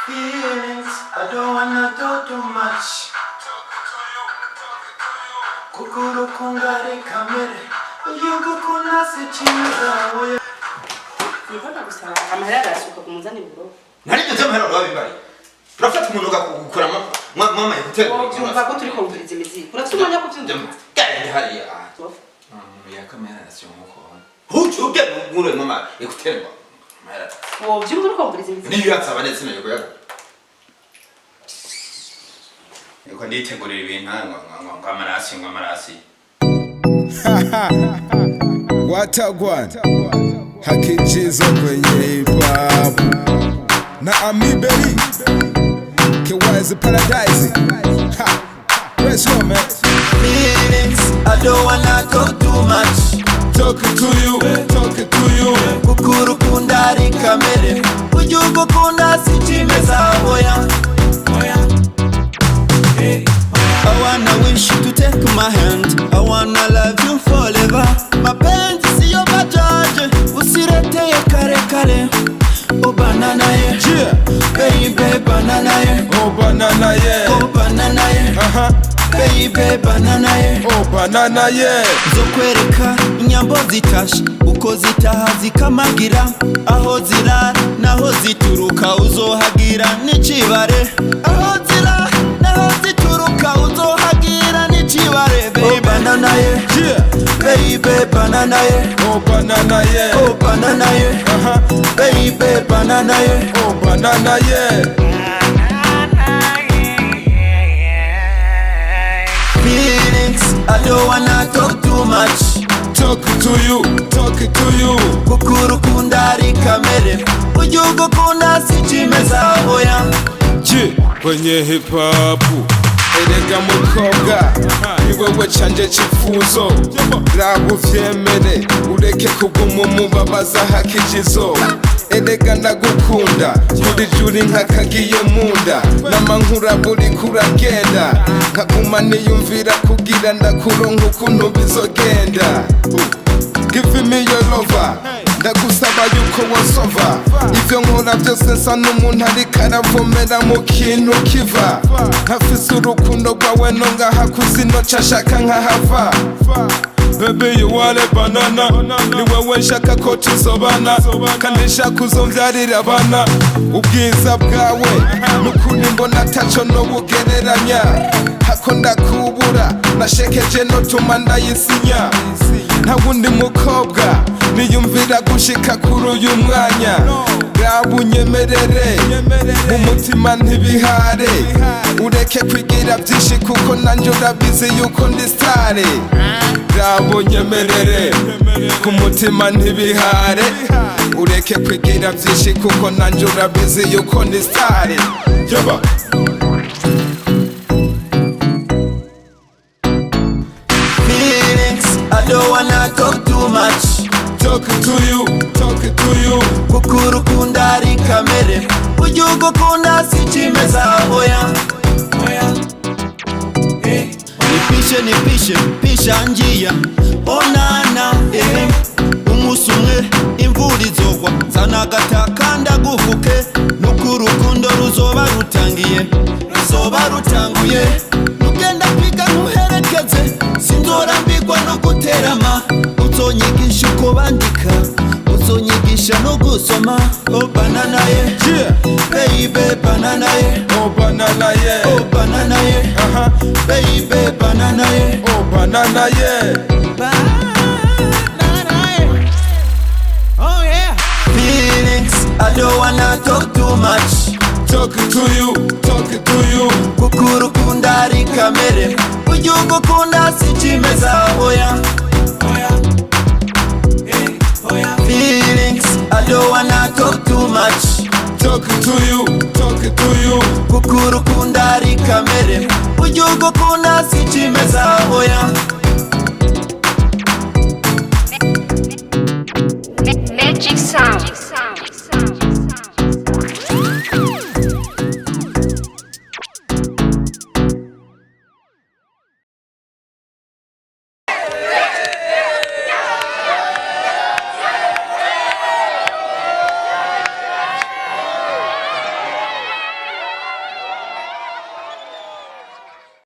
Feelings, I don't wanna do too much. Kukuru kungari kamere, uyugu kuna sichimiza oya. Nifata gusaba amahera arasuka kumuzani bro. Nari nze amahera wabibaye. Turafata umuntu gakukura mama yakutera. Umva ko turi kumviriza imizi. Uratumanya ko byumva. Gari hariya. Ya kamera nasiyomuko. Huchu bya ngure mama yakutera. Amahera. Byumva ko kumviriza imizi. Niyo yatsaba ndetse nayo yako. Yuko nditegurira ibintu amarasi. Watagwan hakichizo kwenye hip hop na amiberi kiwazi paradise ha let's go man. Feelings, I don't wanna talk too much. Talking to you Kukuru kundari kamere, uyugu kuna sichimiza oya. I wanna wish you to take my hand. I wanna love you forever. Mapenzi siyo bajaje, usireteye kare kare. Oh banana ye, yeah baby banana ye. oh banana yeah Oh banana ye, baby banana ye. oh banana yeah Nzokwereka inyambo zitashe, uko zitaha zikamagira. Aho zirara naho zituruka uzohagira n'ikibare. Aho zirara naho zituruka uzohagira n'ikibare. Oh banana ye, yeah baby banana ye. oh banana yeah Oh banana ye, baby banana ye. oh banana yeah Feelings, I don't wanna talk too much. talking to you Kukuru kundari kamere, uyugu kuna sichimeza oya. je kwenye hip hop erega mukobwa ni wewe canje cifuzo raba uvyemere ureke kuguma umubabaza hakijizo erega ndagukunda kuri juri nkakagiye munda n'amankura buri kuragenda nkaguma niyumvira kugira ndakuronka ukuntu bizogenda. Give me your lover ndagusaba yuko wasova ivyo nkora byose nsa n'umuntu ariko aravomera mu kintu kiva nkafise urukundo rwawe nongaha kuzinoca nshaka nkahava. Baby you want a banana ni wewe nshaka ko tuzobana kandi nshaka uzomvyarira abana. Ubwiza bwawe n'ukuri mbona ataco nobugereranya hako ndakubura nashekeje notuma ndayisinya. Nta wundi mukobwa niyumvira gushika kuri uyu mwanya. Raba unyemerere umutima ntibihare ureke kwigira byinshi kuko nanjye urabizi yuko ndi stare. Raba unyemerere kumutima ntibihare ureke kwigira byinshi kuko nanjye urabizi yuko ndi stare. Yaba I don't wanna talk too much. talking to you Kukuru kundari kamere, uyugu kuna sichimeza oya. Nipishe pisha njia onana umunsi umwe imvura izogwa zana gataka ndagufuke nuko urukundo ruzoba rutanguye nugenda kwiga ntuherekeze sinzorambirwa no guterama uzonyigisha uko bandika uzonyigisha no gusoma. Oh banana ye, yeah baby banana ye. oh banana yeah Oh banana ye, baby banana ye. oh banana yeah Banana ye. Oh yeah. Feelings, I don't wanna talk too much. talking to you Kukuru kundari kamere, uyugu kuna sichimeza oya. Feelings, I don't wanna talk too much. talking to you Kukuru kundari kamere, uyugu kuna sichimeza oya. Magic Sound.